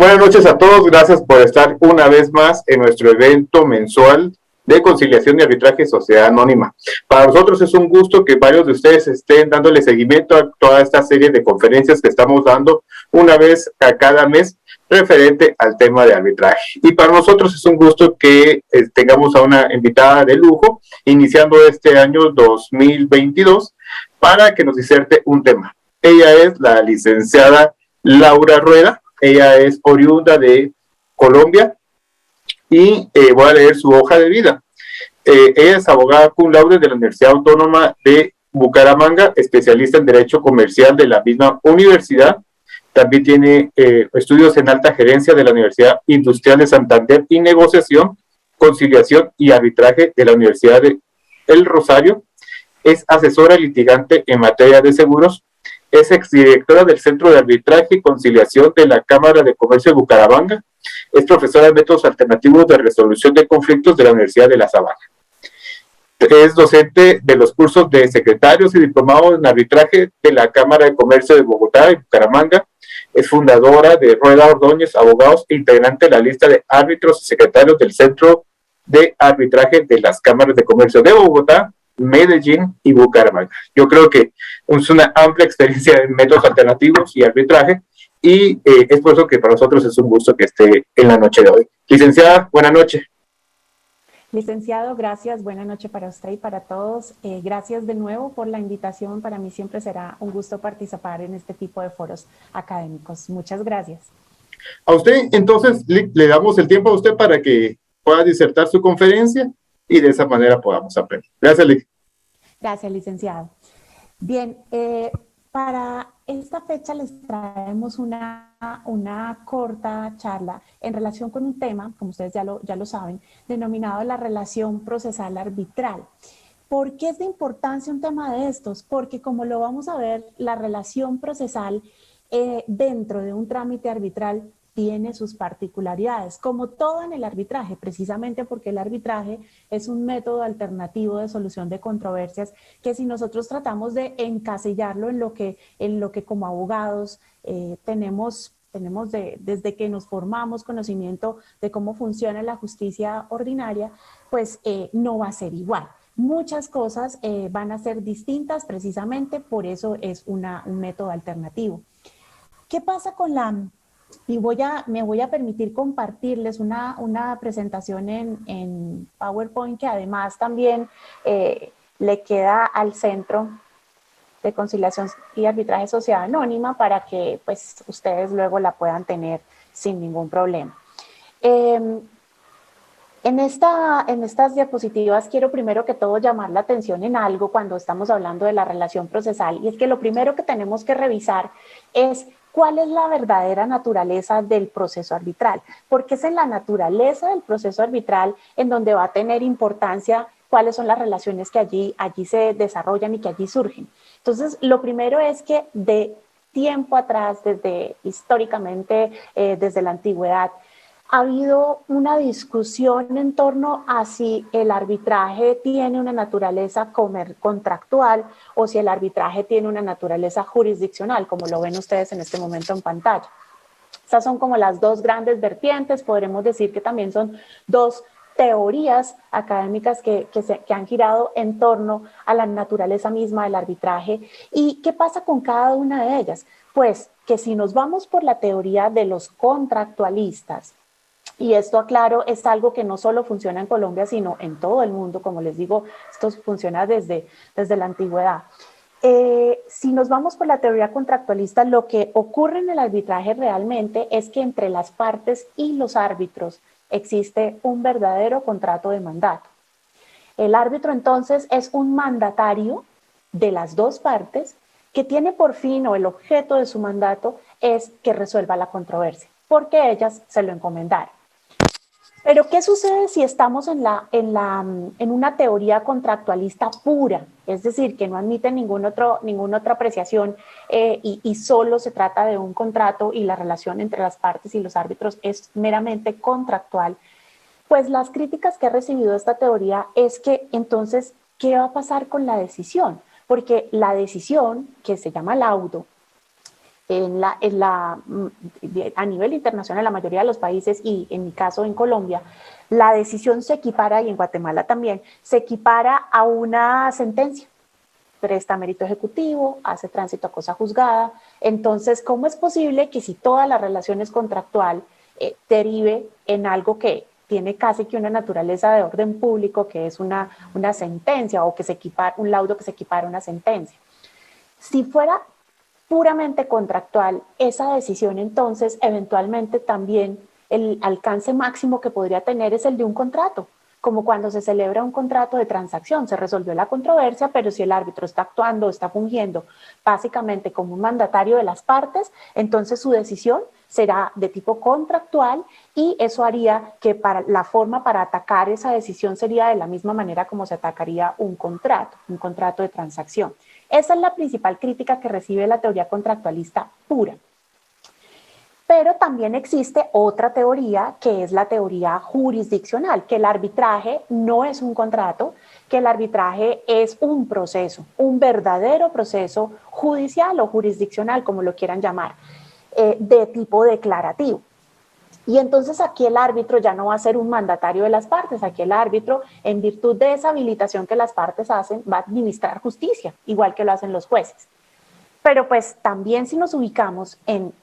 Buenas noches a todos, gracias por estar una vez más en nuestro evento mensual de conciliación y arbitraje Sociedad Anónima. Para nosotros es un gusto que varios de ustedes estén dándole seguimiento a toda esta serie de conferencias que estamos dando una vez a cada mes referente al tema de arbitraje. Y para nosotros es un gusto que tengamos a una invitada de lujo iniciando este año 2022 para que nos diserte un tema. Ella es la licenciada Laura Rueda. Ella es oriunda de Colombia y voy a leer su hoja de vida. Ella es abogada cum laude de la Universidad Autónoma de Bucaramanga, especialista en Derecho Comercial de la misma universidad. También tiene estudios en alta gerencia de la Universidad Industrial de Santander y negociación, conciliación y arbitraje de la Universidad de El Rosario. Es asesora litigante en materia de seguros. Es exdirectora del Centro de Arbitraje y Conciliación de la Cámara de Comercio de Bucaramanga. Es profesora de métodos alternativos de resolución de conflictos de la Universidad de La Sabana. Es docente de los cursos de secretarios y diplomados en arbitraje de la Cámara de Comercio de Bogotá y Bucaramanga. Es fundadora de Rueda Ordóñez Abogados e integrante de la lista de árbitros y secretarios del Centro de Arbitraje de las Cámaras de Comercio de Bogotá, Medellín y Bucaramanga. Yo creo que es una amplia experiencia en métodos alternativos y arbitraje y es por eso que para nosotros es un gusto que esté en la noche de hoy. Licenciada, buenas noches. Licenciado, gracias. Buenas noches para usted y para todos. Gracias de nuevo por la invitación. Para mí siempre será un gusto participar en este tipo de foros académicos. Muchas gracias. A usted, entonces, le damos el tiempo a usted para que pueda disertar su conferencia y de esa manera podamos aprender. Gracias, Lic. Gracias, licenciado. Bien, para esta fecha les traemos una corta charla en relación con un tema, como ustedes ya lo saben, denominado la relación procesal arbitral. ¿Por qué es de importancia un tema de estos? Porque como lo vamos a ver, la relación procesal dentro de un trámite arbitral tiene sus particularidades, como todo en el arbitraje, precisamente porque el arbitraje es un método alternativo de solución de controversias que si nosotros tratamos de encasillarlo en lo que como abogados tenemos desde que nos formamos conocimiento de cómo funciona la justicia ordinaria, pues no va a ser igual. Muchas cosas van a ser distintas, precisamente por eso es un método alternativo. ¿Qué pasa con y me voy a permitir compartirles una presentación en PowerPoint que además también le queda al Centro de Conciliación y Arbitraje Sociedad Anónima para que pues, ustedes luego la puedan tener sin ningún problema. En estas diapositivas quiero primero que todo llamar la atención en algo cuando estamos hablando de la relación procesal y es que lo primero que tenemos que revisar es ¿cuál es la verdadera naturaleza del proceso arbitral? Porque es en la naturaleza del proceso arbitral en donde va a tener importancia cuáles son las relaciones que allí se desarrollan y que allí surgen. Entonces, lo primero es que de tiempo atrás, históricamente, desde la antigüedad, ha habido una discusión en torno a si el arbitraje tiene una naturaleza contractual o si el arbitraje tiene una naturaleza jurisdiccional, como lo ven ustedes en este momento en pantalla. Estas son como las dos grandes vertientes, podremos decir que también son dos teorías académicas que han girado en torno a la naturaleza misma del arbitraje. ¿Y qué pasa con cada una de ellas? Pues que si nos vamos por la teoría de los contractualistas, y esto, aclaro, es algo que no solo funciona en Colombia, sino en todo el mundo. Como les digo, esto funciona desde la antigüedad. Si nos vamos por la teoría contractualista, lo que ocurre en el arbitraje realmente es que entre las partes y los árbitros existe un verdadero contrato de mandato. El árbitro entonces es un mandatario de las dos partes que tiene por fin o el objeto de su mandato es que resuelva la controversia, porque ellas se lo encomendaron. Pero, ¿qué sucede si estamos en una teoría contractualista pura? Es decir, que no admite ninguna otra apreciación y solo se trata de un contrato y la relación entre las partes y los árbitros es meramente contractual. Pues las críticas que ha recibido esta teoría es que entonces, ¿qué va a pasar con la decisión? Porque la decisión, que se llama laudo, a nivel internacional, en la mayoría de los países y en mi caso en Colombia, la decisión se equipara, y en Guatemala también, se equipara a una sentencia. Presta mérito ejecutivo, hace tránsito a cosa juzgada. Entonces, ¿cómo es posible que si toda la relación es contractual, derive en algo que tiene casi que una naturaleza de orden público, que es una sentencia o que se equipara, un laudo que se equipara a una sentencia? Si fuera puramente contractual, esa decisión entonces eventualmente también el alcance máximo que podría tener es el de un contrato, como cuando se celebra un contrato de transacción, se resolvió la controversia, pero si el árbitro está actuando, está fungiendo básicamente como un mandatario de las partes, entonces su decisión será de tipo contractual y eso haría que la forma para atacar esa decisión sería de la misma manera como se atacaría un contrato de transacción. Esa es la principal crítica que recibe la teoría contractualista pura. Pero también existe otra teoría que es la teoría jurisdiccional, que el arbitraje no es un contrato, que el arbitraje es un proceso, un verdadero proceso judicial o jurisdiccional, como lo quieran llamar, de tipo declarativo. Y entonces aquí el árbitro ya no va a ser un mandatario de las partes, aquí el árbitro, en virtud de esa habilitación que las partes hacen, va a administrar justicia, igual que lo hacen los jueces. Pero pues también si nos ubicamos en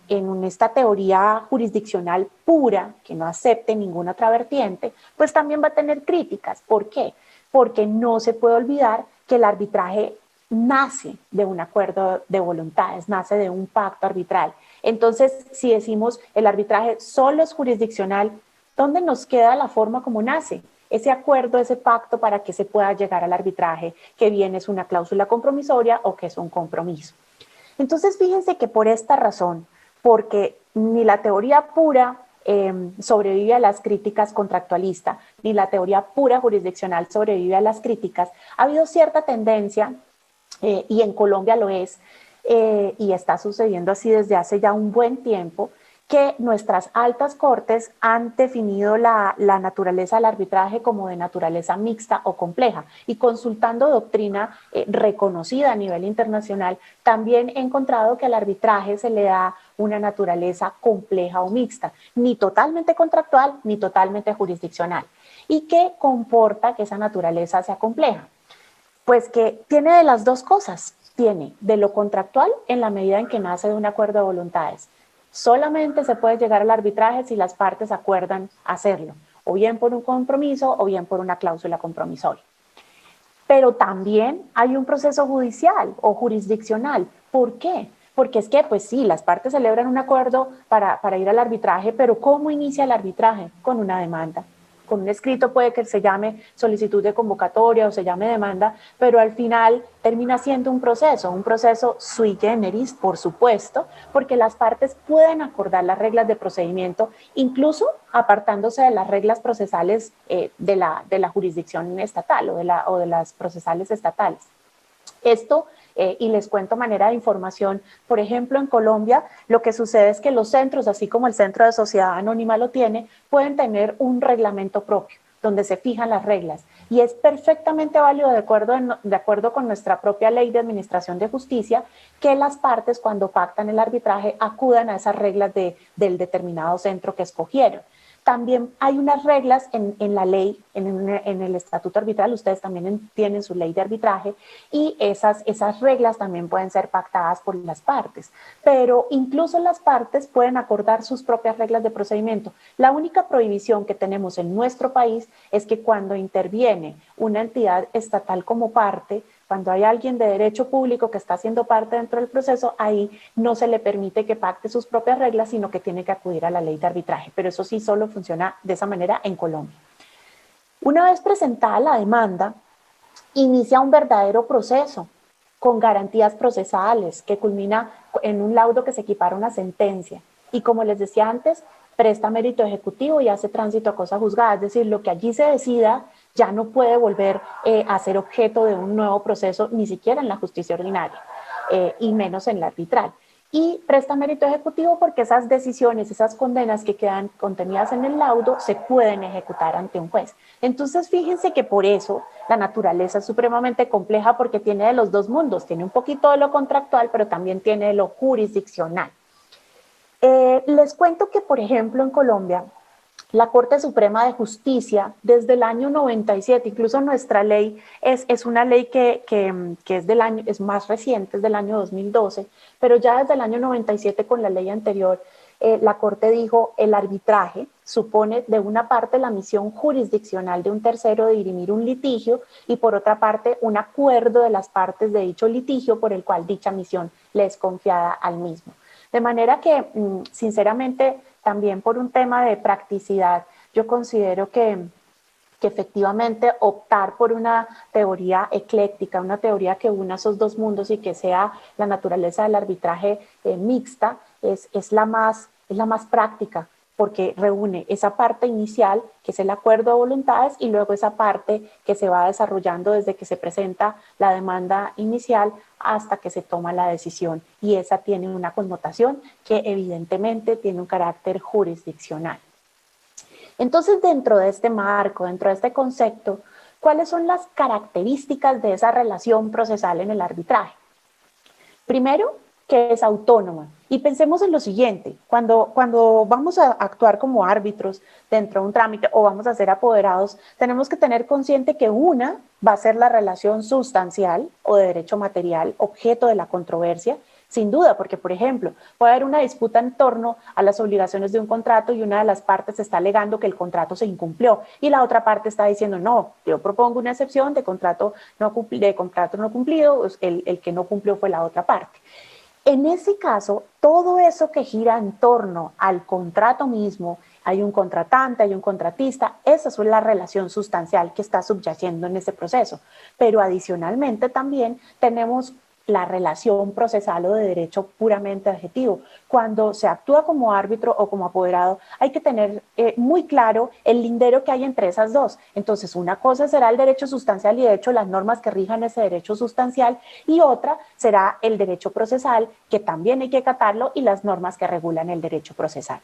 esta teoría jurisdiccional pura, que no acepte ninguna otra vertiente, pues también va a tener críticas. ¿Por qué? Porque no se puede olvidar que el arbitraje nace de un acuerdo de voluntades, nace de un pacto arbitral. Entonces, si decimos el arbitraje solo es jurisdiccional, ¿dónde nos queda la forma como nace? Ese acuerdo, ese pacto para que se pueda llegar al arbitraje, que bien es una cláusula compromisoria o que es un compromiso. Entonces, fíjense que por esta razón, porque ni la teoría pura sobrevive a las críticas contractualistas, ni la teoría pura jurisdiccional sobrevive a las críticas, ha habido cierta tendencia, y en Colombia lo es, y está sucediendo así desde hace ya un buen tiempo, que nuestras altas cortes han definido la naturaleza del arbitraje como de naturaleza mixta o compleja. Y consultando doctrina reconocida a nivel internacional, también he encontrado que al arbitraje se le da una naturaleza compleja o mixta, ni totalmente contractual, ni totalmente jurisdiccional. ¿Y qué comporta que esa naturaleza sea compleja? Pues que tiene de las dos cosas. Tiene de lo contractual en la medida en que nace de un acuerdo de voluntades. Solamente se puede llegar al arbitraje si las partes acuerdan hacerlo, o bien por un compromiso o bien por una cláusula compromisoria. Pero también hay un proceso judicial o jurisdiccional. ¿Por qué? Porque es que, pues sí, las partes celebran un acuerdo para ir al arbitraje, pero ¿cómo inicia el arbitraje? Con una demanda. Con un escrito puede que se llame solicitud de convocatoria o se llame demanda, pero al final termina siendo un proceso sui generis, por supuesto, porque las partes pueden acordar las reglas de procedimiento, incluso apartándose de las reglas procesales de la jurisdicción estatal o de las procesales estatales. Esto, y les cuento manera de información, por ejemplo, en Colombia lo que sucede es que los centros, así como el Centro de Sociedad Anónima lo tiene, pueden tener un reglamento propio donde se fijan las reglas y es perfectamente válido de acuerdo con nuestra propia ley de administración de justicia que las partes cuando pactan el arbitraje acudan a esas reglas del determinado centro que escogieron. También hay unas reglas en la ley, en el estatuto arbitral, ustedes también tienen su ley de arbitraje y esas reglas también pueden ser pactadas por las partes, pero incluso las partes pueden acordar sus propias reglas de procedimiento. La única prohibición que tenemos en nuestro país es que cuando interviene una entidad estatal como parte, cuando hay alguien de derecho público que está siendo parte dentro del proceso, ahí no se le permite que pacte sus propias reglas, sino que tiene que acudir a la ley de arbitraje. Pero eso sí solo funciona de esa manera en Colombia. Una vez presentada la demanda, inicia un verdadero proceso con garantías procesales que culmina en un laudo que se equipara a una sentencia. Y como les decía antes, presta mérito ejecutivo y hace tránsito a cosa juzgada, es decir, lo que allí se decida ya no puede volver a ser objeto de un nuevo proceso, ni siquiera en la justicia ordinaria, y menos en la arbitral. Y presta mérito ejecutivo porque esas decisiones, esas condenas que quedan contenidas en el laudo se pueden ejecutar ante un juez. Entonces, fíjense que por eso la naturaleza es supremamente compleja porque tiene de los dos mundos, tiene un poquito de lo contractual, pero también tiene de lo jurisdiccional. Les cuento que, por ejemplo, en Colombia, la Corte Suprema de Justicia, desde el año 97, incluso nuestra ley es una ley que es del año, es más reciente, es del año 2012, pero ya desde el año 97 con la ley anterior, la Corte dijo el arbitraje supone de una parte la misión jurisdiccional de un tercero de dirimir un litigio y por otra parte un acuerdo de las partes de dicho litigio por el cual dicha misión le es confiada al mismo. De manera que, sinceramente, también por un tema de practicidad, yo considero que efectivamente optar por una teoría ecléctica, una teoría que una esos dos mundos y que sea la naturaleza del arbitraje mixta, es la más práctica, porque reúne esa parte inicial, que es el acuerdo de voluntades, y luego esa parte que se va desarrollando desde que se presenta la demanda inicial hasta que se toma la decisión. Y esa tiene una connotación que evidentemente tiene un carácter jurisdiccional. Entonces, dentro de este marco, dentro de este concepto, ¿cuáles son las características de esa relación procesal en el arbitraje? Primero, que es autónoma. Y pensemos en lo siguiente, cuando vamos a actuar como árbitros dentro de un trámite o vamos a ser apoderados, tenemos que tener consciente que una va a ser la relación sustancial o de derecho material, objeto de la controversia, sin duda, porque, por ejemplo, puede haber una disputa en torno a las obligaciones de un contrato y una de las partes está alegando que el contrato se incumplió y la otra parte está diciendo, no, yo propongo una excepción de contrato no cumplido, el que no cumplió fue la otra parte. En ese caso, todo eso que gira en torno al contrato mismo, hay un contratante, hay un contratista, esa es la relación sustancial que está subyacendo en ese proceso. Pero adicionalmente también tenemos la relación procesal o de derecho puramente adjetivo. Cuando se actúa como árbitro o como apoderado, hay que tener muy claro el lindero que hay entre esas dos. Entonces, una cosa será el derecho sustancial y de hecho las normas que rijan ese derecho sustancial y otra será el derecho procesal, que también hay que acatarlo, y las normas que regulan el derecho procesal.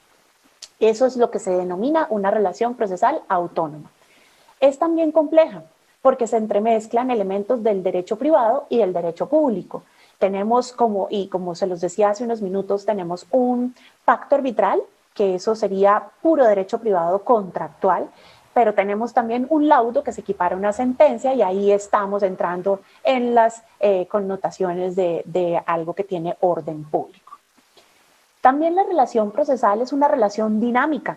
Eso es lo que se denomina una relación procesal autónoma. Es también compleja, porque se entremezclan elementos del derecho privado y del derecho público. Tenemos como se los decía hace unos minutos, tenemos un pacto arbitral, que eso sería puro derecho privado contractual, pero tenemos también un laudo que se equipara a una sentencia y ahí estamos entrando en las connotaciones de algo que tiene orden público. También la relación procesal es una relación dinámica,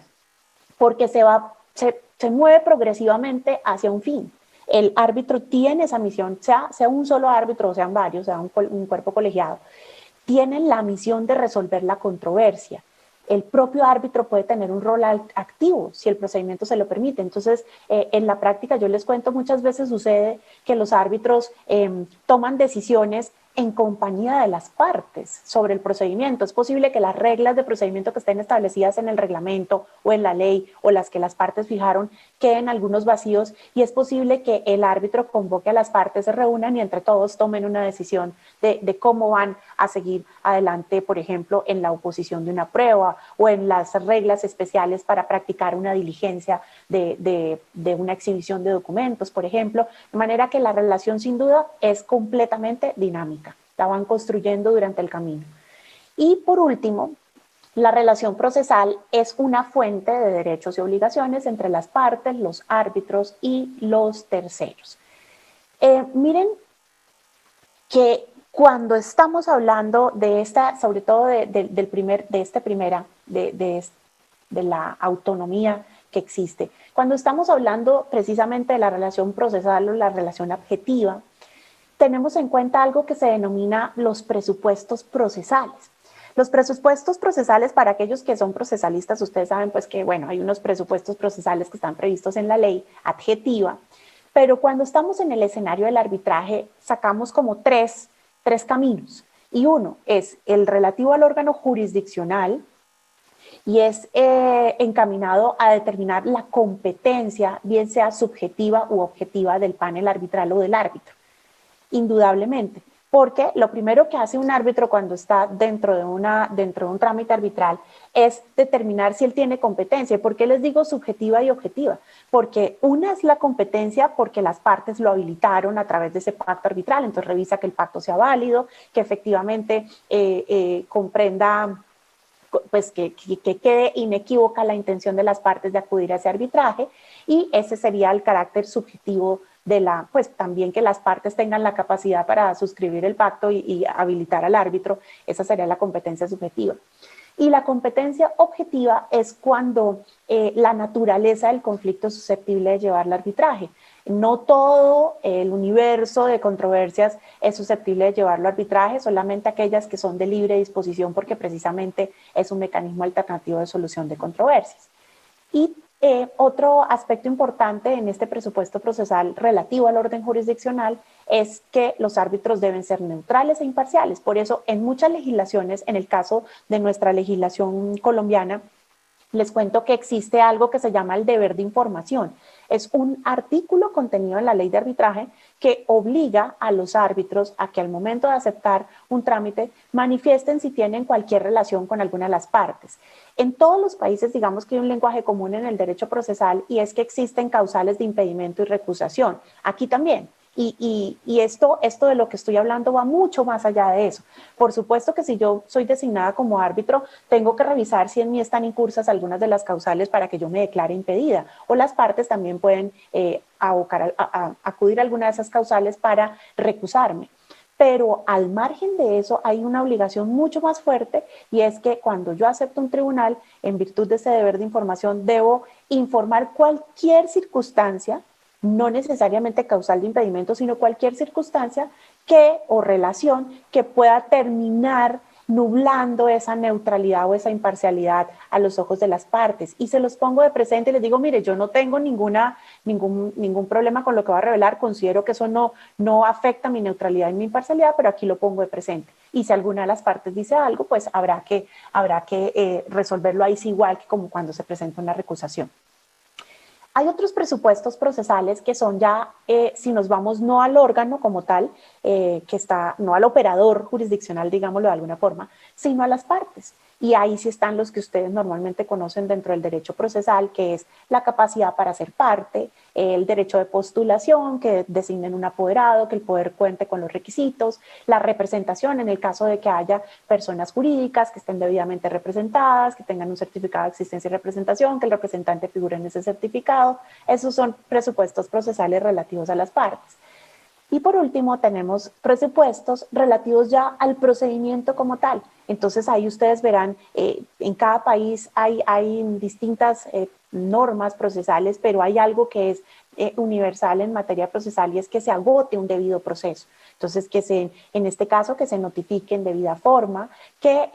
porque se mueve progresivamente hacia un fin. El árbitro tiene esa misión, sea un solo árbitro o sean varios, sea un cuerpo colegiado, tienen la misión de resolver la controversia. El propio árbitro puede tener un rol activo si el procedimiento se lo permite. Entonces, en la práctica, yo les cuento, muchas veces sucede que los árbitros toman decisiones en compañía de las partes sobre el procedimiento. Es posible que las reglas de procedimiento que estén establecidas en el reglamento o en la ley o las que las partes fijaron queden algunos vacíos y es posible que el árbitro convoque a las partes, se reúnan y entre todos tomen una decisión de cómo van a seguir adelante, por ejemplo, en la oposición de una prueba o en las reglas especiales para practicar una diligencia de una exhibición de documentos, por ejemplo, de manera que la relación sin duda es completamente dinámica, la van construyendo durante el camino. Y por último, la relación procesal es una fuente de derechos y obligaciones entre las partes, los árbitros y los terceros. Miren que cuando estamos hablando de esta, sobre todo de la autonomía que existe, cuando estamos hablando precisamente de la relación procesal o la relación objetiva, tenemos en cuenta algo que se denomina los presupuestos procesales. Los presupuestos procesales, para aquellos que son procesalistas, ustedes saben pues que, bueno, hay unos presupuestos procesales que están previstos en la ley adjetiva, pero cuando estamos en el escenario del arbitraje, sacamos como tres caminos. Y uno es el relativo al órgano jurisdiccional y es encaminado a determinar la competencia, bien sea subjetiva u objetiva, del panel arbitral o del árbitro. Indudablemente, porque lo primero que hace un árbitro cuando está dentro de un trámite arbitral es determinar si él tiene competencia. ¿Por qué les digo subjetiva y objetiva? Porque una es la competencia porque las partes lo habilitaron a través de ese pacto arbitral, entonces revisa que el pacto sea válido, que efectivamente comprenda pues que quede inequívoca la intención de las partes de acudir a ese arbitraje, y ese sería el carácter subjetivo de pues también que las partes tengan la capacidad para suscribir el pacto y habilitar al árbitro. Esa sería la competencia subjetiva. Y la competencia objetiva es cuando la naturaleza del conflicto es susceptible de llevar al arbitraje. No todo el universo de controversias es susceptible de llevarlo a arbitraje, solamente aquellas que son de libre disposición, porque precisamente es un mecanismo alternativo de solución de controversias. Y otro aspecto importante en este presupuesto procesal relativo al orden jurisdiccional es que los árbitros deben ser neutrales e imparciales. Por eso, en muchas legislaciones, en el caso de nuestra legislación colombiana, les cuento que existe algo que se llama el deber de información. Es un artículo contenido en la ley de arbitraje que obliga a los árbitros a que al momento de aceptar un trámite manifiesten si tienen cualquier relación con alguna de las partes. En todos los países, digamos que hay un lenguaje común en el derecho procesal, y es que existen causales de impedimento y recusación. Aquí también. Y esto de lo que estoy hablando va mucho más allá de eso. Por supuesto que si yo soy designada como árbitro, tengo que revisar si en mí están incursas algunas de las causales para que yo me declare impedida, o las partes también pueden acudir a alguna de esas causales para recusarme. Pero al margen de eso hay una obligación mucho más fuerte, y es que cuando yo acepto un tribunal, en virtud de ese deber de información, debo informar cualquier circunstancia, no necesariamente causal de impedimento, sino cualquier circunstancia o relación que pueda terminar nublando esa neutralidad o esa imparcialidad a los ojos de las partes. Y se los pongo de presente y les digo, mire, yo no tengo ningún problema con lo que va a revelar, considero que eso no afecta mi neutralidad y mi imparcialidad, pero aquí lo pongo de presente. Y si alguna de las partes dice algo, pues habrá que resolverlo ahí sí, igual que como cuando se presenta una recusación. Hay otros presupuestos procesales que son ya, si nos vamos no al órgano como tal, no al operador jurisdiccional, digámoslo de alguna forma, sino a las partes. Y ahí sí están los que ustedes normalmente conocen dentro del derecho procesal, que es la capacidad para ser parte, el derecho de postulación, que designen un apoderado, que el poder cuente con los requisitos, la representación en el caso de que haya personas jurídicas que estén debidamente representadas, que tengan un certificado de existencia y representación, que el representante figure en ese certificado. Esos son presupuestos procesales relativos a las partes. Y por último tenemos presupuestos relativos ya al procedimiento como tal. Entonces ahí ustedes verán, en cada país hay distintas normas procesales, pero hay algo que es universal en materia procesal, y es que se agote un debido proceso. Entonces, en este caso, que se notifique en debida forma, que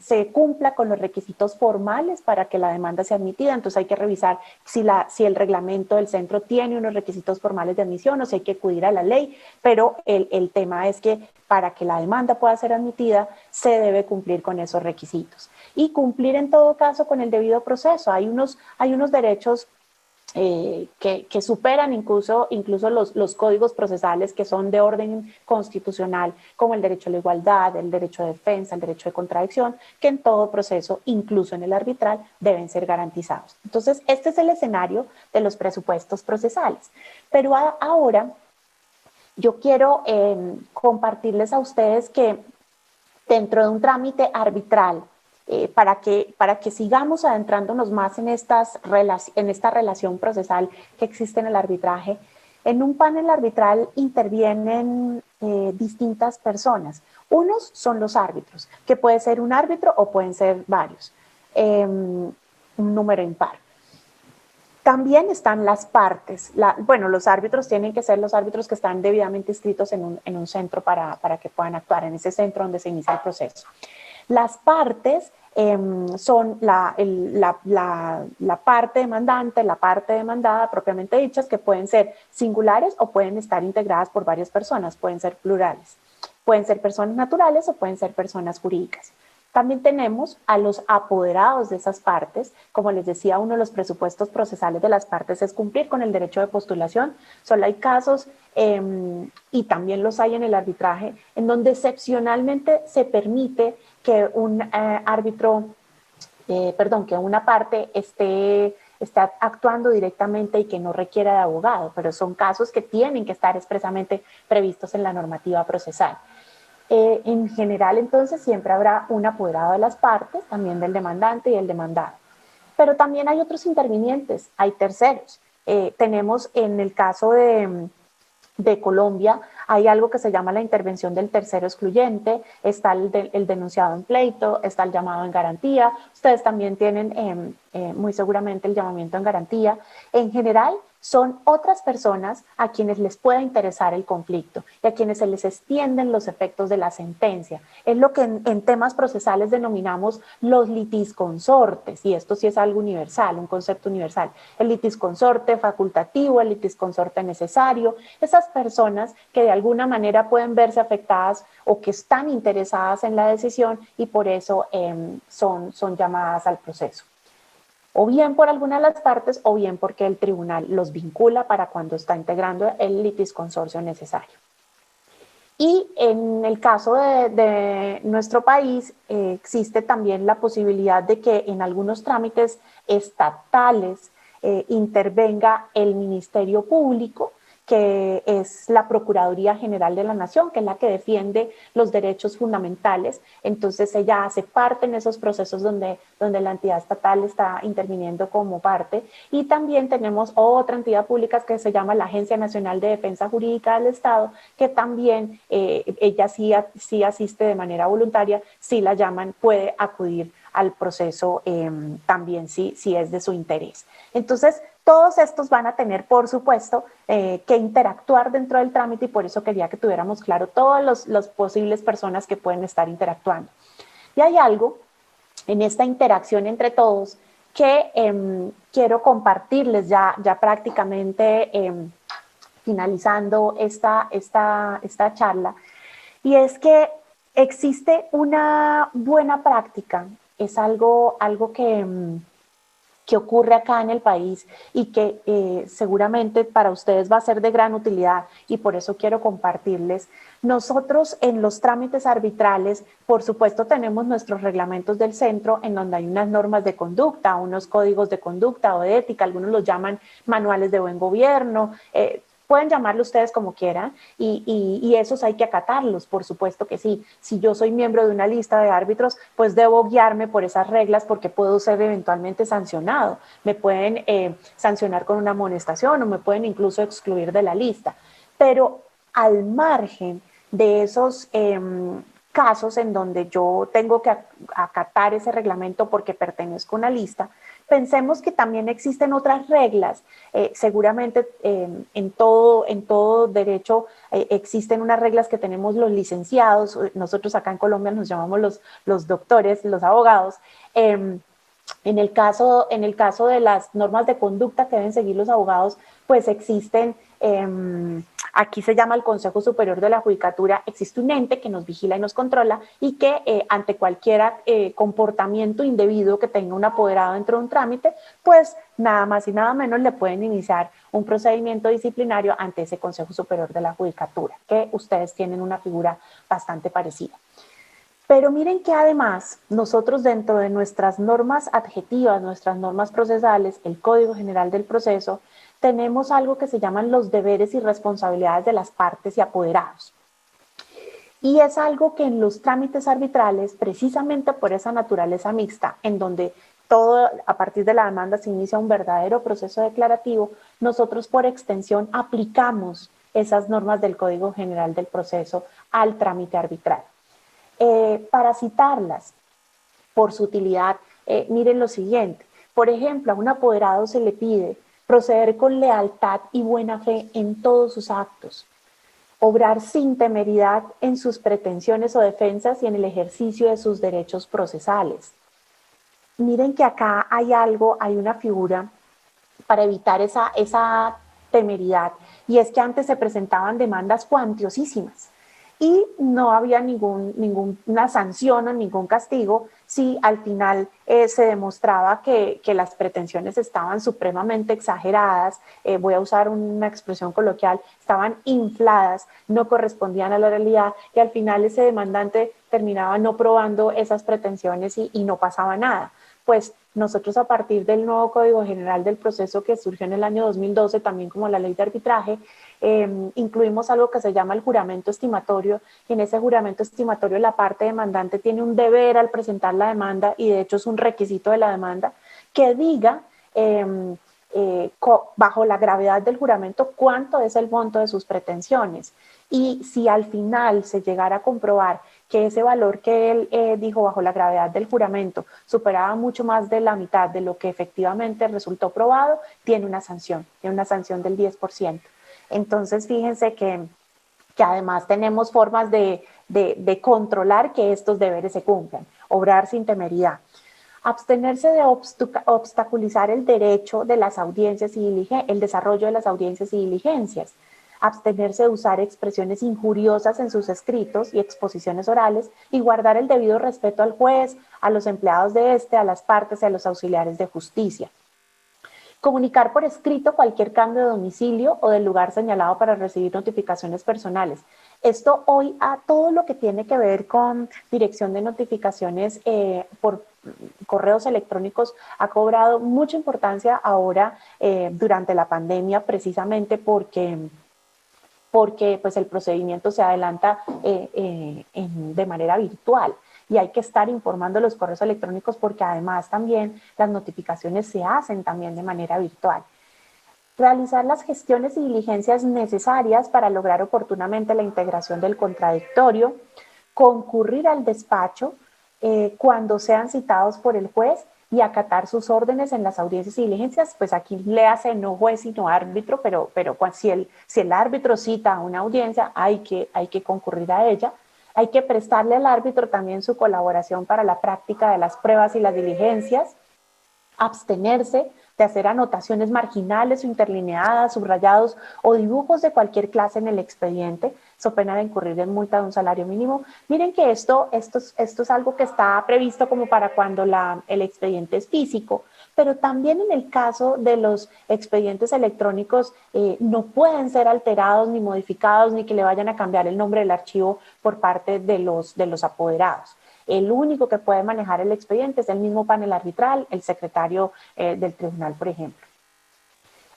se cumpla con los requisitos formales para que la demanda sea admitida. Entonces hay que revisar si el reglamento del centro tiene unos requisitos formales de admisión, o si hay que acudir a la ley, pero el tema es que para que la demanda pueda ser admitida, se debe cumplir con esos requisitos. Y cumplir en todo caso con el debido proceso. Hay unos derechos que superan incluso los códigos procesales que son de orden constitucional, como el derecho a la igualdad, el derecho de defensa, el derecho de contradicción, que en todo proceso, incluso en el arbitral, deben ser garantizados. Entonces, este es el escenario de los presupuestos procesales. Pero ahora yo quiero compartirles a ustedes que dentro de un trámite arbitral, para que sigamos adentrándonos más en esta relación procesal que existe en el arbitraje, en un panel arbitral intervienen distintas personas. Unos son los árbitros, que puede ser un árbitro o pueden ser varios, un número impar. También están las partes. Los árbitros tienen que ser los árbitros que están debidamente inscritos en un centro para que puedan actuar en ese centro donde se inicia el proceso. Las partes son la parte demandante, la parte demandada propiamente dichas, que pueden ser singulares o pueden estar integradas por varias personas, pueden ser plurales. Pueden ser personas naturales o pueden ser personas jurídicas. También tenemos a los apoderados de esas partes. Como les decía, uno de los presupuestos procesales de las partes es cumplir con el derecho de postulación. Solo hay casos, y también los hay en el arbitraje, en donde excepcionalmente se permite que que una parte esté actuando directamente y que no requiera de abogado, pero son casos que tienen que estar expresamente previstos en la normativa procesal. En general, entonces, siempre habrá un apoderado de las partes, también del demandante y el demandado. Pero también hay otros intervinientes, hay terceros. Tenemos en el caso de Colombia, hay algo que se llama la intervención del tercero excluyente, está el denunciado en pleito, está el llamado en garantía, ustedes también tienen muy seguramente el llamamiento en garantía. En general, son otras personas a quienes les pueda interesar el conflicto y a quienes se les extienden los efectos de la sentencia. Es lo que en temas procesales denominamos los litisconsortes, y esto sí es algo universal, un concepto universal. El litisconsorte facultativo, el litisconsorte necesario, esas personas que de alguna manera pueden verse afectadas o que están interesadas en la decisión y por eso son llamadas al proceso. O bien por alguna de las partes o bien porque el tribunal los vincula para cuando está integrando el litisconsorcio necesario. Y en el caso de nuestro país existe también la posibilidad de que en algunos trámites estatales intervenga el Ministerio Público, que es la Procuraduría General de la Nación, que es la que defiende los derechos fundamentales. Entonces ella hace parte en esos procesos donde la entidad estatal está interviniendo como parte. Y también tenemos otra entidad pública que se llama la Agencia Nacional de Defensa Jurídica del Estado, que también ella sí asiste de manera voluntaria, si la llaman puede acudir al proceso también si es de su interés. Entonces, todos estos van a tener, por supuesto, que interactuar dentro del trámite y por eso quería que tuviéramos claro todas las posibles personas que pueden estar interactuando. Y hay algo en esta interacción entre todos que quiero compartirles ya prácticamente finalizando esta charla, y es que existe una buena práctica, es algo que ocurre acá en el país y que seguramente para ustedes va a ser de gran utilidad y por eso quiero compartirles. Nosotros en los trámites arbitrales, por supuesto, tenemos nuestros reglamentos del centro en donde hay unas normas de conducta, unos códigos de conducta o de ética, algunos los llaman manuales de buen gobierno, pueden llamarlo ustedes como quieran y esos hay que acatarlos, por supuesto que sí. Si yo soy miembro de una lista de árbitros, pues debo guiarme por esas reglas porque puedo ser eventualmente sancionado. Me pueden sancionar con una amonestación o me pueden incluso excluir de la lista. Pero al margen de esos casos en donde yo tengo que acatar ese reglamento porque pertenezco a una lista, pensemos que también existen otras reglas. Seguramente en todo derecho existen unas reglas que tenemos los licenciados, nosotros acá en Colombia nos llamamos los doctores, los abogados. En el caso de las normas de conducta que deben seguir los abogados, pues existen, aquí se llama el Consejo Superior de la Judicatura, existe un ente que nos vigila y nos controla y que ante cualquier comportamiento indebido que tenga un apoderado dentro de un trámite, pues nada más y nada menos le pueden iniciar un procedimiento disciplinario ante ese Consejo Superior de la Judicatura, que ustedes tienen una figura bastante parecida. Pero miren que además nosotros dentro de nuestras normas adjetivas, nuestras normas procesales, el Código General del Proceso, tenemos algo que se llaman los deberes y responsabilidades de las partes y apoderados. Y es algo que en los trámites arbitrales, precisamente por esa naturaleza mixta, en donde todo a partir de la demanda se inicia un verdadero proceso declarativo, nosotros por extensión aplicamos esas normas del Código General del Proceso al trámite arbitral. Para citarlas por su utilidad, miren lo siguiente. Por ejemplo, a un apoderado se le pide proceder con lealtad y buena fe en todos sus actos, obrar sin temeridad en sus pretensiones o defensas y en el ejercicio de sus derechos procesales. Miren que acá hay una figura para evitar esa temeridad, y es que antes se presentaban demandas cuantiosísimas y no había ninguna sanción o ningún castigo si al final se demostraba que las pretensiones estaban supremamente exageradas, voy a usar una expresión coloquial, estaban infladas, no correspondían a la realidad y al final ese demandante terminaba no probando esas pretensiones y no pasaba nada. Pues nosotros a partir del nuevo Código General del Proceso que surgió en el año 2012, también como la ley de arbitraje, incluimos algo que se llama el juramento estimatorio, y en ese juramento estimatorio la parte demandante tiene un deber al presentar la demanda, y de hecho es un requisito de la demanda, que diga bajo la gravedad del juramento cuánto es el monto de sus pretensiones. Y si al final se llegara a comprobar que ese valor que él dijo bajo la gravedad del juramento superaba mucho más de la mitad de lo que efectivamente resultó probado, tiene una sanción del 10%. Entonces, fíjense que además tenemos formas de controlar que estos deberes se cumplan, obrar sin temeridad. Abstenerse de obstaculizar el derecho de las audiencias y el desarrollo de las audiencias y diligencias. Abstenerse de usar expresiones injuriosas en sus escritos y exposiciones orales y guardar el debido respeto al juez, a los empleados de este, a las partes y a los auxiliares de justicia. Comunicar por escrito cualquier cambio de domicilio o del lugar señalado para recibir notificaciones personales. Esto hoy a todo lo que tiene que ver con dirección de notificaciones por correos electrónicos ha cobrado mucha importancia ahora durante la pandemia, precisamente porque pues el procedimiento se adelanta de manera virtual. Y hay que estar informando los correos electrónicos porque además también las notificaciones se hacen también de manera virtual. Realizar las gestiones y diligencias necesarias para lograr oportunamente la integración del contradictorio, concurrir al despacho cuando sean citados por el juez y acatar sus órdenes en las audiencias y diligencias. Pues aquí le hace no juez sino árbitro, pero si el árbitro cita a una audiencia hay que concurrir a ella. Hay que prestarle al árbitro también su colaboración para la práctica de las pruebas y las diligencias, abstenerse de hacer anotaciones marginales o interlineadas, subrayados o dibujos de cualquier clase en el expediente, so pena de incurrir en multa de un salario mínimo. Miren que esto es algo que está previsto como para cuando el expediente es físico, pero también en el caso de los expedientes electrónicos no pueden ser alterados ni modificados ni que le vayan a cambiar el nombre del archivo por parte de los apoderados. El único que puede manejar el expediente es el mismo panel arbitral, el secretario del tribunal, por ejemplo.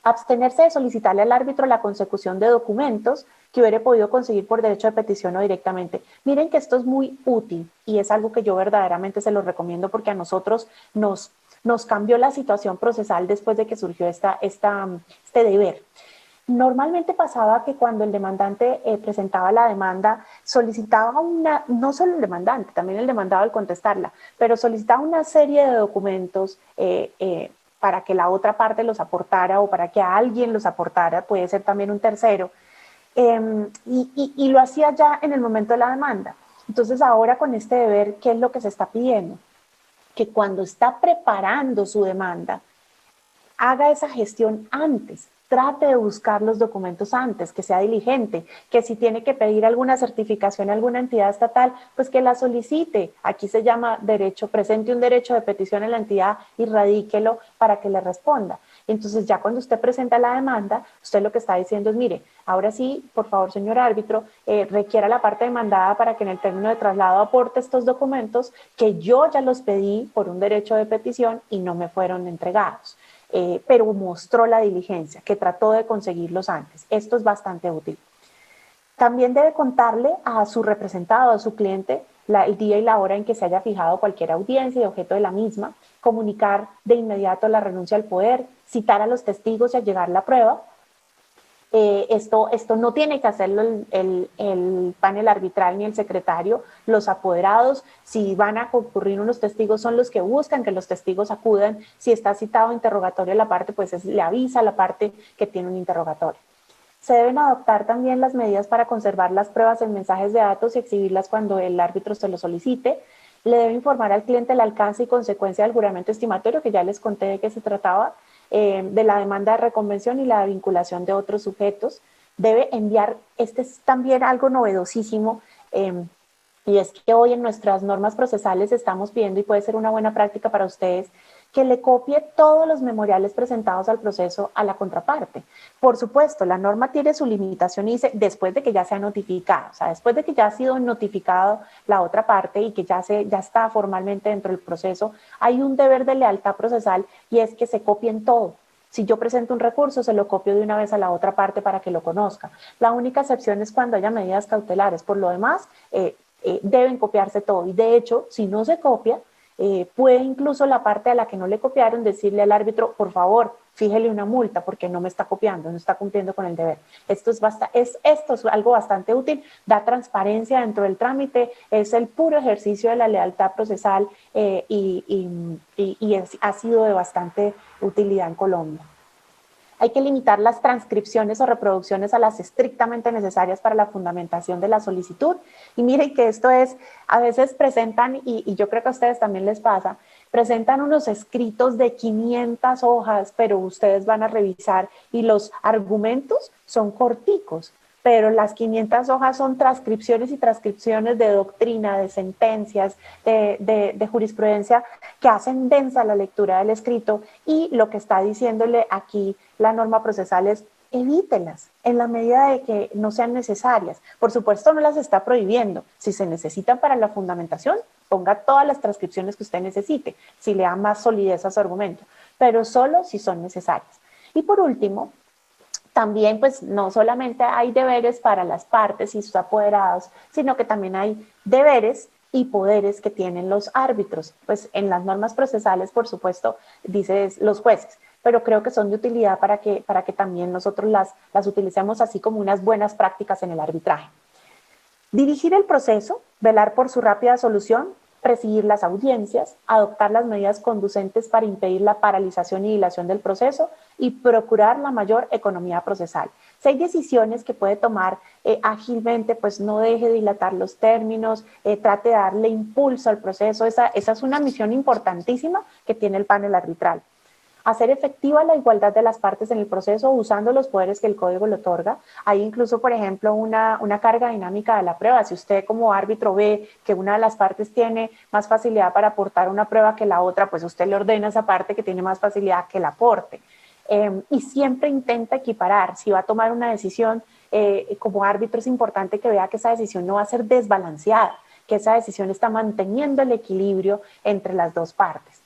Abstenerse de solicitarle al árbitro la consecución de documentos que hubiera podido conseguir por derecho de petición o directamente. Miren que esto es muy útil y es algo que yo verdaderamente se lo recomiendo porque a nosotros nos cambió la situación procesal después de que surgió este deber. Normalmente pasaba que cuando el demandante presentaba la demanda, solicitaba no solo el demandante, también el demandado al contestarla, pero solicitaba una serie de documentos para que la otra parte los aportara o para que alguien los aportara, puede ser también un tercero, y lo hacía ya en el momento de la demanda. Entonces ahora con este deber, ¿qué es lo que se está pidiendo? Que cuando está preparando su demanda, haga esa gestión antes, trate de buscar los documentos antes, que sea diligente, que si tiene que pedir alguna certificación a alguna entidad estatal, pues que la solicite. Aquí se llama presente un derecho de petición en la entidad y radíquelo para que le responda. Entonces ya cuando usted presenta la demanda, usted lo que está diciendo es, mire, ahora sí, por favor, señor árbitro, requiera la parte demandada para que en el término de traslado aporte estos documentos que yo ya los pedí por un derecho de petición y no me fueron entregados. Pero mostró la diligencia, que trató de conseguirlos antes. Esto es bastante útil. También debe contarle a su representado, a su cliente, el día y la hora en que se haya fijado cualquier audiencia y objeto de la misma, comunicar de inmediato la renuncia al poder, citar a los testigos y allegar la prueba. Esto no tiene que hacerlo el panel arbitral ni el secretario. Los apoderados, si van a concurrir unos testigos, son los que buscan que los testigos acudan. Si está citado interrogatorio la parte, pues le avisa a la parte que tiene un interrogatorio. Se deben adoptar también las medidas para conservar las pruebas en mensajes de datos y exhibirlas cuando el árbitro se lo solicite. Le debe informar al cliente el alcance y consecuencia del juramento estimatorio, que ya les conté de qué se trataba, de la demanda de reconvención y la vinculación de otros sujetos. Debe enviar, este es también algo novedosísimo, y es que hoy en nuestras normas procesales estamos pidiendo, y puede ser una buena práctica para ustedes, que le copie todos los memoriales presentados al proceso a la contraparte. Por supuesto, la norma tiene su limitación y dice después de que ya se ha notificado, o sea, después de que ya ha sido notificado la otra parte y que ya está formalmente dentro del proceso, hay un deber de lealtad procesal y es que se copien todo. Si yo presento un recurso, se lo copio de una vez a la otra parte para que lo conozca. La única excepción es cuando haya medidas cautelares. Por lo demás, deben copiarse todo. Y de hecho, si no se copia, puede incluso la parte a la que no le copiaron decirle al árbitro, por favor, fíjele una multa porque no me está copiando, no está cumpliendo con el deber. Esto es algo bastante útil, da transparencia dentro del trámite, es el puro ejercicio de la lealtad procesal ha sido de bastante utilidad en Colombia. Hay que limitar las transcripciones o reproducciones a las estrictamente necesarias para la fundamentación de la solicitud. Y miren que esto es, a veces presentan, y yo creo que a ustedes también les pasa, presentan unos escritos de 500 hojas, pero ustedes van a revisar y los argumentos son corticos, pero las 500 hojas son transcripciones y transcripciones de doctrina, de sentencias, de jurisprudencia que hacen densa la lectura del escrito, y lo que está diciéndole aquí la norma procesal es evítelas en la medida de que no sean necesarias. Por supuesto no las está prohibiendo. Si se necesitan para la fundamentación, ponga todas las transcripciones que usted necesite, si le da más solidez a su argumento, pero solo si son necesarias. Y por último, también pues no solamente hay deberes para las partes y sus apoderados, sino que también hay deberes y poderes que tienen los árbitros. Pues en las normas procesales, por supuesto, dice los jueces, pero creo que son de utilidad para que también nosotros las utilicemos así como unas buenas prácticas en el arbitraje. Dirigir el proceso, velar por su rápida solución, presidir las audiencias, adoptar las medidas conducentes para impedir la paralización y dilación del proceso y procurar la mayor economía procesal. Si hay decisiones que puede tomar ágilmente, pues no deje de dilatar los términos, trate de darle impulso al proceso. Esa es una misión importantísima que tiene el panel arbitral. Hacer efectiva la igualdad de las partes en el proceso usando los poderes que el código le otorga. Hay incluso, por ejemplo, una carga dinámica de la prueba. Si usted como árbitro ve que una de las partes tiene más facilidad para aportar una prueba que la otra, pues usted le ordena a esa parte que tiene más facilidad que la aporte. Y siempre intenta equiparar. Si va a tomar una decisión, como árbitro es importante que vea que esa decisión no va a ser desbalanceada, que esa decisión está manteniendo el equilibrio entre las dos partes.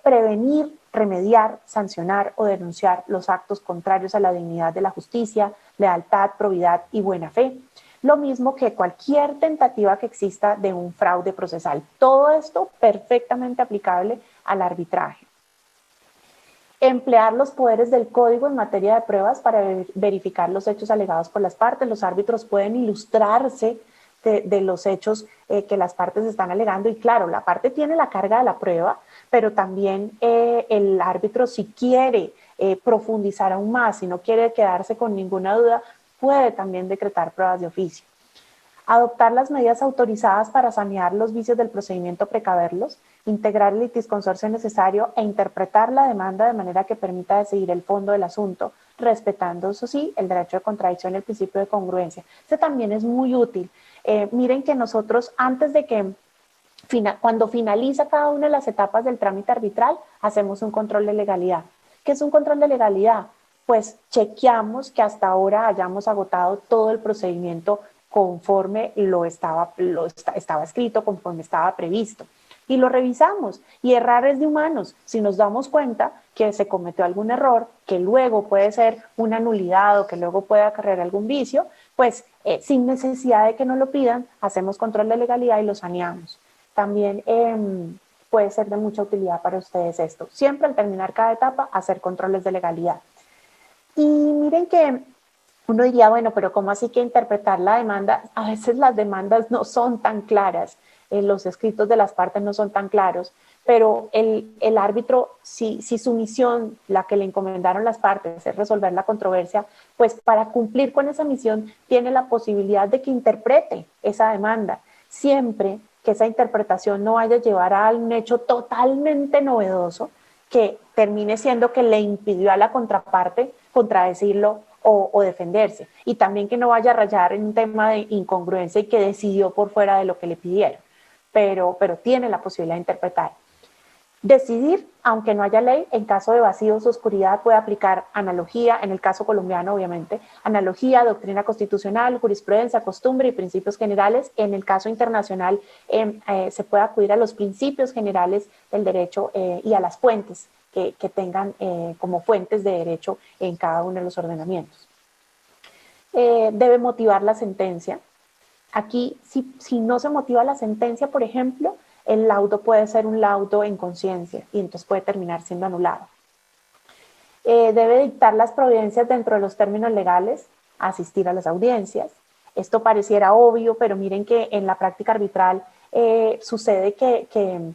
Prevenir, remediar, sancionar o denunciar los actos contrarios a la dignidad de la justicia, lealtad, probidad y buena fe. Lo mismo que cualquier tentativa que exista de un fraude procesal. Todo esto perfectamente aplicable al arbitraje. Emplear los poderes del código en materia de pruebas para verificar los hechos alegados por las partes. Los árbitros pueden ilustrarse de los hechos que las partes están alegando, y claro, la parte tiene la carga de la prueba, pero también el árbitro, si quiere profundizar aún más, si no quiere quedarse con ninguna duda, puede también decretar pruebas de oficio. Adoptar las medidas autorizadas para sanear los vicios del procedimiento, precaverlos, integrar el litisconsorcio necesario e interpretar la demanda de manera que permita decidir el fondo del asunto, respetando, eso sí, el derecho de contradicción y el principio de congruencia. Este también es muy útil. Miren que nosotros, antes de que, cuando finaliza cada una de las etapas del trámite arbitral, hacemos un control de legalidad. ¿Qué es un control de legalidad? Pues chequeamos que hasta ahora hayamos agotado todo el procedimiento conforme estaba escrito, conforme estaba previsto. Y lo revisamos, y errar es de humanos. Si nos damos cuenta que se cometió algún error, que luego puede ser una nulidad o que luego puede acarrear algún vicio, pues sin necesidad de que nos lo pidan, hacemos control de legalidad y lo saneamos. También puede ser de mucha utilidad para ustedes esto. Siempre al terminar cada etapa, hacer controles de legalidad. Y miren que uno diría, bueno, pero ¿cómo así que interpretar la demanda? A veces las demandas no son tan claras, los escritos de las partes no son tan claros, pero el árbitro, si su misión, la que le encomendaron las partes, es resolver la controversia, pues para cumplir con esa misión tiene la posibilidad de que interprete esa demanda, siempre que esa interpretación no vaya a llevar a un hecho totalmente novedoso que termine siendo que le impidió a la contraparte contradecirlo o defenderse, y también que no vaya a rayar en un tema de incongruencia y que decidió por fuera de lo que le pidieron, pero tiene la posibilidad de interpretar. Decidir, aunque no haya ley, en caso de vacíos o oscuridad puede aplicar analogía, en el caso colombiano obviamente, analogía, doctrina constitucional, jurisprudencia, costumbre y principios generales. En el caso internacional se puede acudir a los principios generales del derecho y a las fuentes que tengan como fuentes de derecho en cada uno de los ordenamientos. Debe motivar la sentencia. Aquí, si no se motiva la sentencia, por ejemplo, el laudo puede ser un laudo en conciencia y entonces puede terminar siendo anulado. Debe dictar las providencias dentro de los términos legales, asistir a las audiencias. Esto pareciera obvio, pero miren que en la práctica arbitral sucede que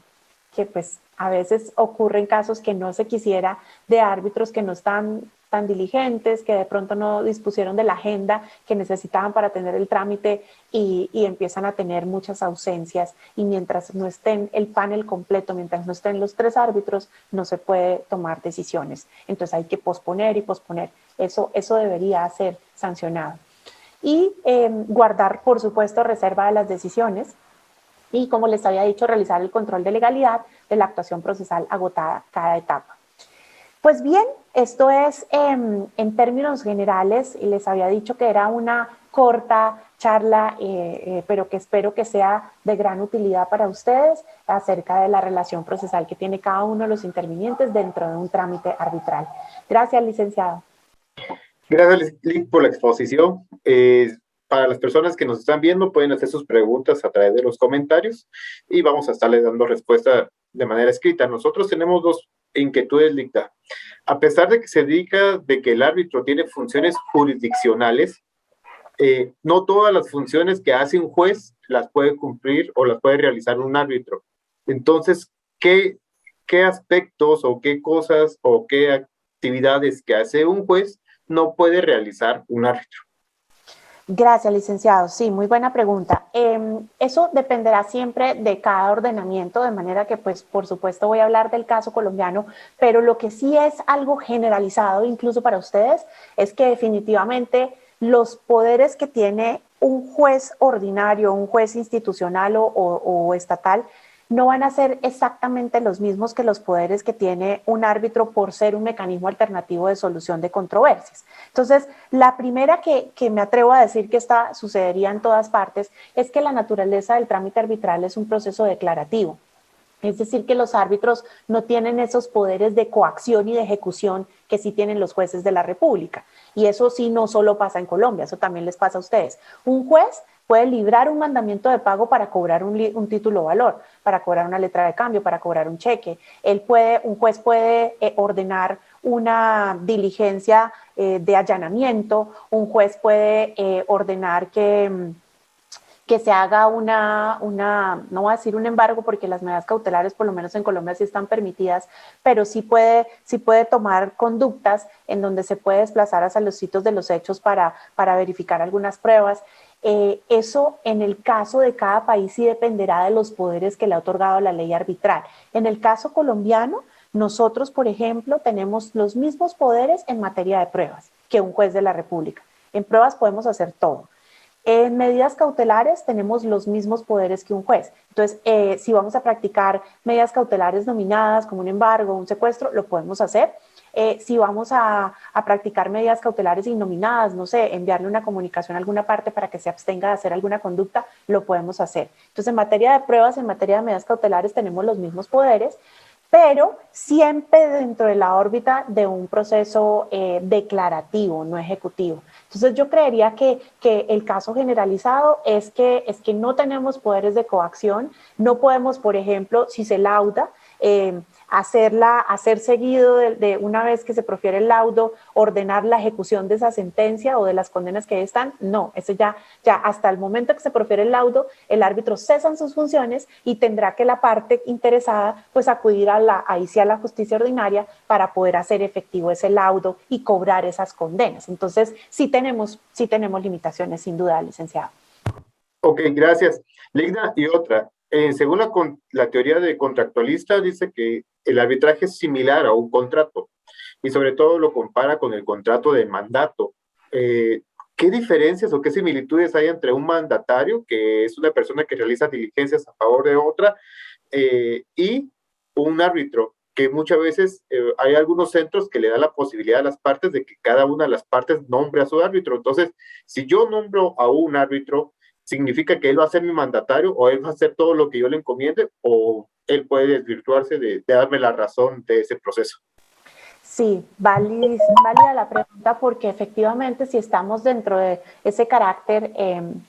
pues a veces ocurren casos que no se quisiera, de árbitros que no están tan diligentes, que de pronto no dispusieron de la agenda que necesitaban para tener el trámite y empiezan a tener muchas ausencias, y mientras no estén el panel completo, mientras no estén los 3 árbitros, no se puede tomar decisiones. Entonces hay que posponer y posponer. Eso debería ser sancionado. Y guardar, por supuesto, reserva de las decisiones. Y como les había dicho, realizar el control de legalidad de la actuación procesal agotada cada etapa. Pues bien, esto es en términos generales, y les había dicho que era una corta charla, pero que espero que sea de gran utilidad para ustedes acerca de la relación procesal que tiene cada uno de los intervinientes dentro de un trámite arbitral. Gracias, licenciado. Gracias, Liz, por la exposición. Para las personas que nos están viendo, pueden hacer sus preguntas a través de los comentarios y vamos a estarles dando respuesta de manera escrita. Nosotros tenemos 2 inquietudes, Licta. A pesar de que se diga de que el árbitro tiene funciones jurisdiccionales, no todas las funciones que hace un juez las puede cumplir o las puede realizar un árbitro. Entonces, ¿qué aspectos o qué cosas o qué actividades que hace un juez no puede realizar un árbitro? Gracias, licenciado. Sí, muy buena pregunta. Eso dependerá siempre de cada ordenamiento, de manera que, pues, por supuesto, voy a hablar del caso colombiano, pero lo que sí es algo generalizado, incluso para ustedes, es que definitivamente los poderes que tiene un juez ordinario, un juez institucional o estatal, no van a ser exactamente los mismos que los poderes que tiene un árbitro por ser un mecanismo alternativo de solución de controversias. Entonces, la primera que me atrevo a decir que sucedería en todas partes es que la naturaleza del trámite arbitral es un proceso declarativo. Es decir, que los árbitros no tienen esos poderes de coacción y de ejecución que sí tienen los jueces de la República. Y eso sí no solo pasa en Colombia, eso también les pasa a ustedes. Un juez puede librar un mandamiento de pago para cobrar un título valor, para cobrar una letra de cambio, para cobrar un cheque. Un juez puede ordenar una diligencia de allanamiento, un juez puede ordenar que se haga no voy a decir un embargo porque las medidas cautelares por lo menos en Colombia sí están permitidas, pero sí puede tomar conductas en donde se puede desplazar hacia los sitios de los hechos para verificar algunas pruebas. Eso en el caso de cada país sí dependerá de los poderes que le ha otorgado la ley arbitral. En el caso colombiano, nosotros, por ejemplo, tenemos los mismos poderes en materia de pruebas que un juez de la República. En pruebas podemos hacer todo. En medidas cautelares tenemos los mismos poderes que un juez. Entonces, si vamos a practicar medidas cautelares nominadas como un embargo, un secuestro, lo podemos hacer. Si vamos a practicar medidas cautelares innominadas, no sé, enviarle una comunicación a alguna parte para que se abstenga de hacer alguna conducta, lo podemos hacer. Entonces, en materia de pruebas, en materia de medidas cautelares tenemos los mismos poderes, pero siempre dentro de la órbita de un proceso declarativo, no ejecutivo. Entonces yo creería que el caso generalizado es que no tenemos poderes de coacción, no podemos, por ejemplo, si se lauda, hacer seguido de una vez que se profiere el laudo, ordenar la ejecución de esa sentencia o de las condenas que ahí están. No, eso ya hasta el momento que se profiere el laudo, el árbitro cesa en sus funciones y tendrá que la parte interesada pues acudir ahí sí a la justicia ordinaria para poder hacer efectivo ese laudo y cobrar esas condenas. Entonces, sí tenemos limitaciones, sin duda, licenciado. Ok, gracias. Ligna, y otra. Según la teoría de contractualista, dice que el arbitraje es similar a un contrato y sobre todo lo compara con el contrato de mandato. ¿Qué diferencias o qué similitudes hay entre un mandatario, que es una persona que realiza diligencias a favor de otra, y un árbitro, que muchas veces hay algunos centros que le dan la posibilidad a las partes de que cada una de las partes nombre a su árbitro? Entonces, si yo nombro a un árbitro, ¿significa que él va a ser mi mandatario o él va a hacer todo lo que yo le encomiende, o él puede desvirtuarse de darme la razón de ese proceso? Sí, válida la pregunta porque efectivamente si estamos dentro de ese carácter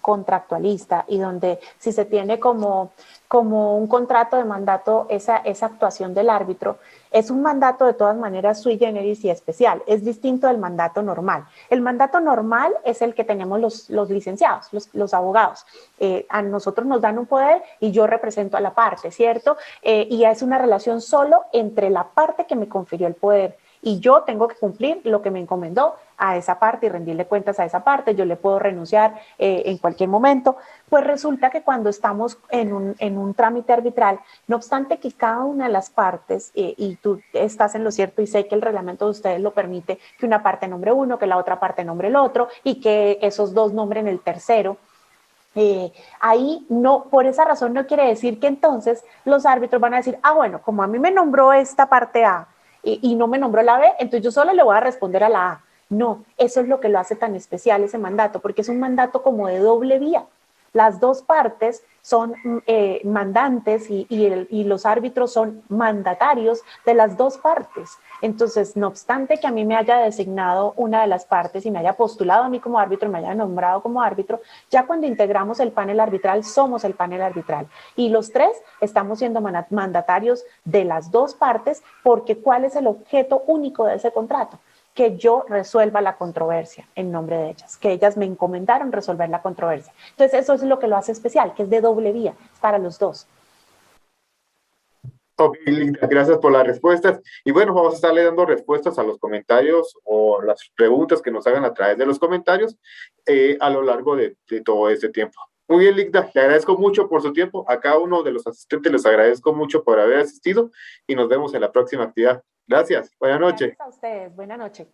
contractualista y donde si se tiene como un contrato de mandato esa actuación del árbitro, es un mandato de todas maneras sui generis y especial, es distinto del mandato normal. El mandato normal es el que tenemos los licenciados, los abogados. A nosotros nos dan un poder y yo represento a la parte, ¿cierto? Y es una relación solo entre la parte que me confirió el poder y yo tengo que cumplir lo que me encomendó a esa parte y rendirle cuentas a esa parte, yo le puedo renunciar en cualquier momento, pues resulta que cuando estamos en un trámite arbitral, no obstante que cada una de las partes, y tú estás en lo cierto y sé que el reglamento de ustedes lo permite, que una parte nombre uno, que la otra parte nombre el otro y que esos dos nombren el tercero, ahí no, por esa razón no quiere decir que entonces los árbitros van a decir, ah, bueno, como a mí me nombró esta parte A y no me nombró la B, entonces yo solo le voy a responder a la A. No, eso es lo que lo hace tan especial ese mandato, porque es un mandato como de doble vía. Las dos partes son mandantes y los árbitros son mandatarios de las dos partes. Entonces, no obstante que a mí me haya designado una de las partes y me haya postulado a mí como árbitro, me haya nombrado como árbitro, ya cuando integramos el panel arbitral, somos el panel arbitral. Y los tres estamos siendo mandatarios de las dos partes porque ¿cuál es el objeto único de ese contrato? Que yo resuelva la controversia en nombre de ellas, que ellas me encomendaron resolver la controversia. Entonces eso es lo que lo hace especial, que es de doble vía, para los dos. Ok, Linda, gracias por las respuestas. Y bueno, vamos a estarle dando respuestas a los comentarios o las preguntas que nos hagan a través de los comentarios a lo largo de todo este tiempo. Muy bien, Linda, le agradezco mucho por su tiempo. A cada uno de los asistentes les agradezco mucho por haber asistido y nos vemos en la próxima actividad. Gracias, buenas noches. Gracias a ustedes, buena noche.